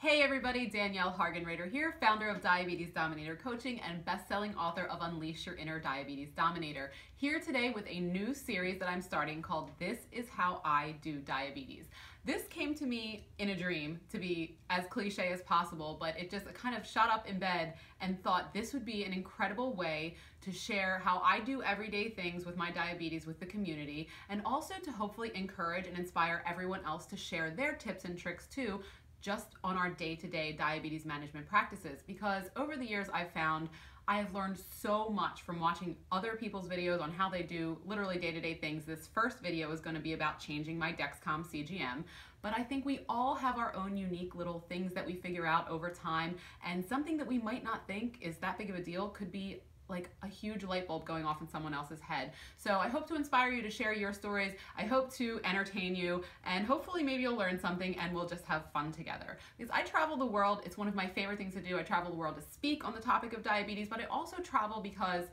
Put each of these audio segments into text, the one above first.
Hey everybody, Danielle Hargenrader here, founder of Diabetes Dominator Coaching and best-selling author of Unleash Your Inner Diabetes Dominator. Here today with a new series that I'm starting called This Is How I Do Diabetes. This came to me in a dream, to be as cliche as possible, but it just kind of shot up in bed and thought this would be an incredible way to share how I do everyday things with my diabetes with the community, and also to hopefully encourage and inspire everyone else to share their tips and tricks too, just on our day-to-day diabetes management practices. Because over the years I've found I have learned so much from watching other people's videos on how they do literally day-to-day things. This first video is going to be about changing my Dexcom CGM, but I think we all have our own unique little things that we figure out over time, and something that we might not think is that big of a deal could be like a huge light bulb going off in someone else's head. So I hope to inspire you to share your stories. I hope to entertain you, and hopefully maybe you'll learn something and we'll just have fun together. Because I travel the world, it's one of my favorite things to do. I travel the world to speak on the topic of diabetes, but I also travel because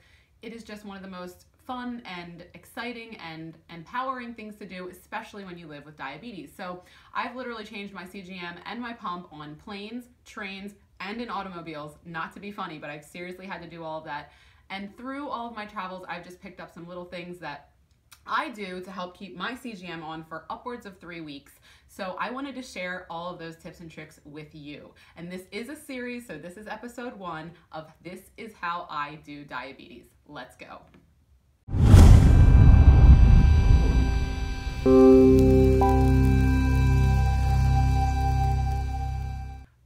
it is just one of the most fun and exciting and empowering things to do, especially when you live with diabetes. So I've literally changed my CGM and my pump on planes, trains, and in automobiles. Not to be funny, but I've seriously had to do all of that. And through all of my travels, I've just picked up some little things that I do to help keep my CGM on for upwards of 3 weeks. So I wanted to share all of those tips and tricks with you. And this is a series, so this is episode 1 of This Is How I Do Diabetes. Let's go.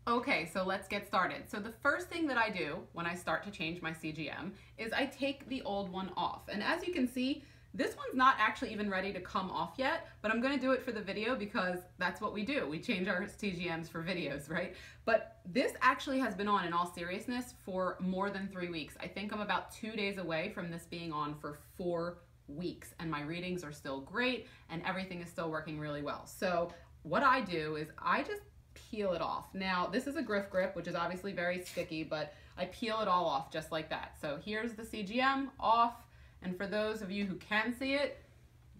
Okay, so let's get started. So the first thing that I do when I start to change my CGM is I take the old one off. And as you can see, this one's not actually even ready to come off yet, but I'm gonna do it for the video because that's what we do. We change our CGMs for videos, right? But this actually has been on, in all seriousness, for more than 3 weeks. I think I'm about 2 days away from this being on for 4 weeks, and my readings are still great and everything is still working really well. So what I do is I just peel it off. Now, this is a grip, which is obviously very sticky, but I peel it all off just like that. So here's the CGM off, and for those of you who can see it,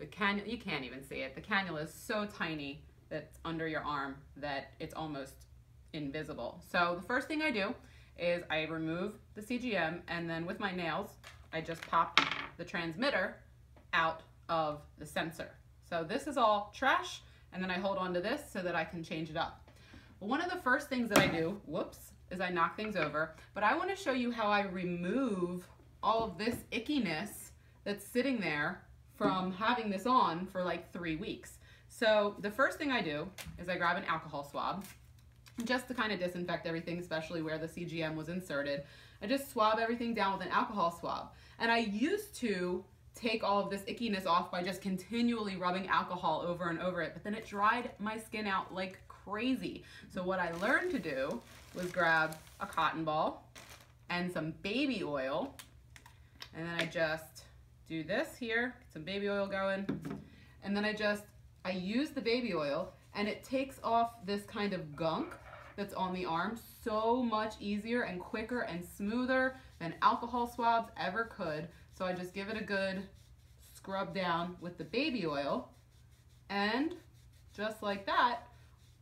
you can't even see it. The cannula is so tiny that's under your arm that it's almost invisible. So the first thing I do is I remove the CGM, and then with my nails, I just pop the transmitter out of the sensor. So this is all trash, and then I hold on to this so that I can change it up. One of the first things that I do, is I knock things over, but I want to show you how I remove all of this ickiness that's sitting there from having this on for like 3 weeks. So the first thing I do is I grab an alcohol swab just to kind of disinfect everything, especially where the CGM was inserted. I just swab everything down with an alcohol swab. And I used to take all of this ickiness off by just continually rubbing alcohol over and over it, but then it dried my skin out like crazy. So what I learned to do was grab a cotton ball and some baby oil, and then I just do this here, get some baby oil going, and then I use the baby oil, and it takes off this kind of gunk that's on the arm so much easier and quicker and smoother than alcohol swabs ever could. So I just give it a good scrub down with the baby oil, and just like that,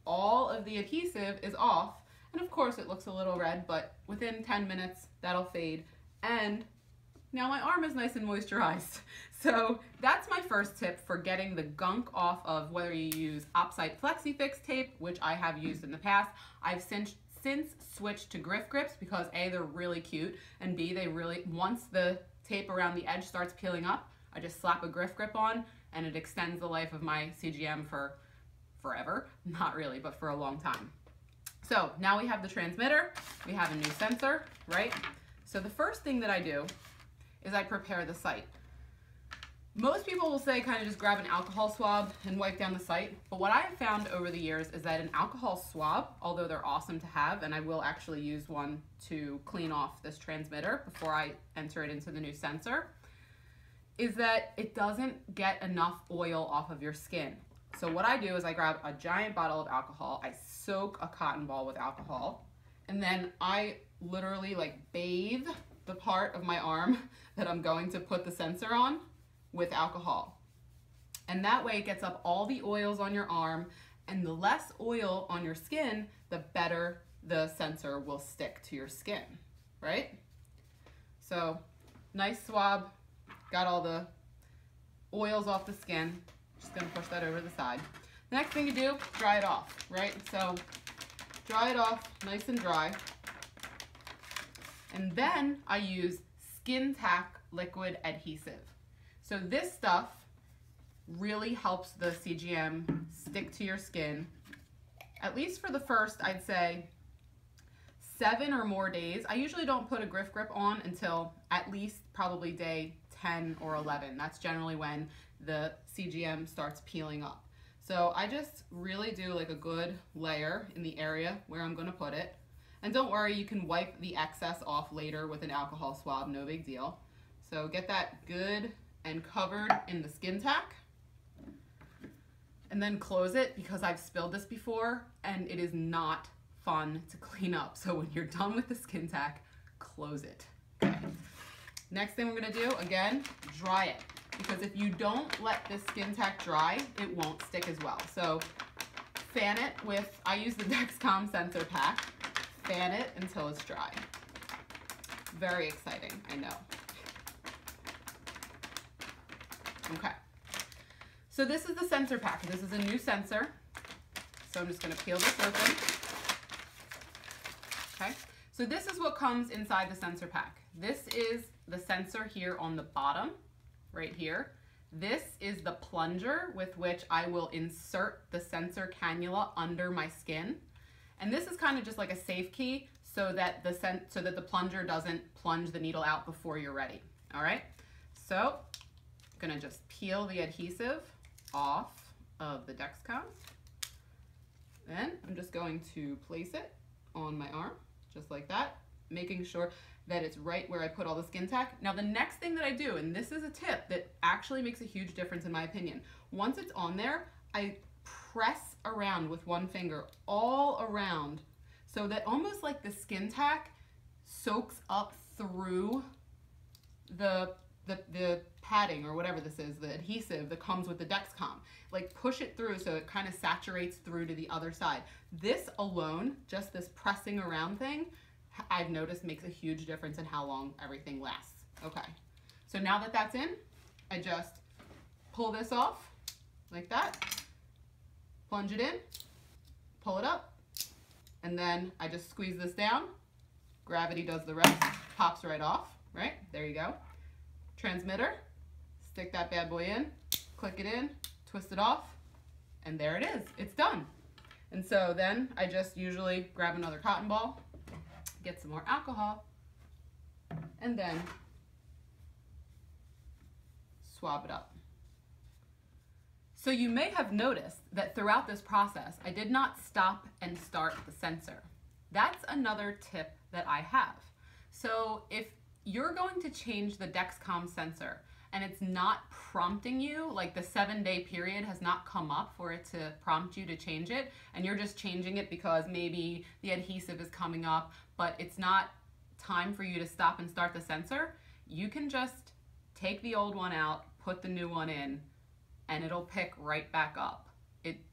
all of the adhesive is off. And of course it looks a little red, but within 10 minutes that'll fade, and now my arm is nice and moisturized. So that's my first tip for getting the gunk off of, whether you use Opsite FlexiFix tape, which I have used in the past. I've since switched to grips because A, they're really cute, and B, they really, once the tape around the edge starts peeling up, I just slap a grip on, and it extends the life of my CGM for forever. Not really, but for a long time. So now we have the transmitter, we have a new sensor, right? So the first thing that I do is I prepare the site. Most people will say kind of just grab an alcohol swab and wipe down the site, but what I have found over the years is that an alcohol swab, although they're awesome to have, and I will actually use one to clean off this transmitter before I enter it into the new sensor, is that it doesn't get enough oil off of your skin. So what I do is I grab a giant bottle of alcohol, I soak a cotton ball with alcohol, and then I literally like bathe the part of my arm that I'm going to put the sensor on with alcohol. And that way it gets up all the oils on your arm, and the less oil on your skin, the better the sensor will stick to your skin, right? So nice swab, got all the oils off the skin. Just gonna push that over to the side. The next thing you do, dry it off, right? So dry it off nice and dry. And then I use Skin Tack liquid adhesive. So this stuff really helps the CGM stick to your skin, at least for the first, I'd say, 7 or more days. I usually don't put a grip on until at least probably day 10 or 11. That's generally when the CGM starts peeling up. So I just really do like a good layer in the area where I'm gonna put it. And don't worry, you can wipe the excess off later with an alcohol swab, no big deal. So get that good and covered in the Skin Tack. And then close it, because I've spilled this before and it is not fun to clean up. So when you're done with the Skin Tack, close it. Okay. Next thing we're gonna do, again, dry it. Because if you don't let this Skin Tack dry, it won't stick as well. So fan it with, I use the Dexcom sensor pack. Fan it until it's dry. Very exciting, I know. Okay. So this is the sensor pack. This is a new sensor. So I'm just gonna peel this open. Okay. So this is what comes inside the sensor pack. This is the sensor here on the bottom, right here. This is the plunger with which I will insert the sensor cannula under my skin. And this is kind of just like a safe key so that the plunger doesn't plunge the needle out before you're ready. All right. So I'm gonna just peel the adhesive off of the Dexcom. Then I'm just going to place it on my arm, just like that, making sure that it's right where I put all the Skin Tack. Now the next thing that I do, and this is a tip that actually makes a huge difference in my opinion, once it's on there, I press around with one finger all around so that almost like the Skin Tack soaks up through the padding or whatever this is, the adhesive that comes with the Dexcom. Like push it through so it kind of saturates through to the other side. This alone, just this pressing around thing, I've noticed makes a huge difference in how long everything lasts. Okay, so now that that's in, I just pull this off like that, plunge it in, pull it up, and then I just squeeze this down. Gravity does the rest, pops right off, right? There you go. Transmitter, stick that bad boy in, click it in, twist it off, and there it is, it's done. And so then I just usually grab another cotton ball, get some more alcohol, and then swab it up. So you may have noticed that throughout this process, I did not stop and start the sensor. That's another tip that I have. So if you're going to change the Dexcom sensor and it's not prompting you, like the 7-day period has not come up for it to prompt you to change it, and you're just changing it because maybe the adhesive is coming up, but it's not time for you to stop and start the sensor, you can just take the old one out, put the new one in, and it'll pick right back up.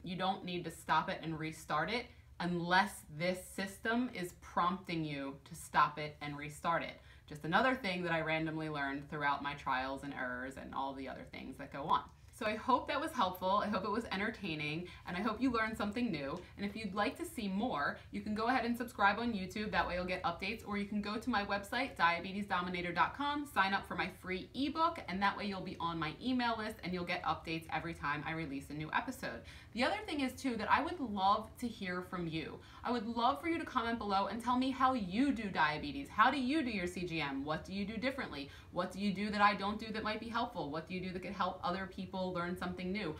You don't need to stop it and restart it unless this system is prompting you to stop it and restart it. Just another thing that I randomly learned throughout my trials and errors and all the other things that go on. So I hope that was helpful, I hope it was entertaining, and I hope you learned something new. And if you'd like to see more, you can go ahead and subscribe on YouTube, that way you'll get updates, or you can go to my website, diabetesdominator.com, sign up for my free ebook, and that way you'll be on my email list and you'll get updates every time I release a new episode. The other thing is too that I would love to hear from you. I would love for you to comment below and tell me how you do diabetes. How do you do your CGM? What do you do differently? What do you do that I don't do that might be helpful? What do you do that could help other people learn something new?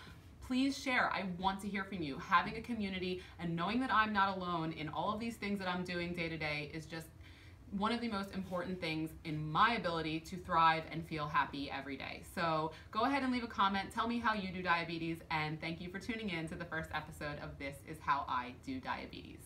Please share. I want to hear from you. Having a community and knowing that I'm not alone in all of these things that I'm doing day to day is just one of the most important things in my ability to thrive and feel happy every day. So go ahead and leave a comment. Tell me how you do diabetes, and thank you for tuning in to the first episode of This Is How I Do Diabetes.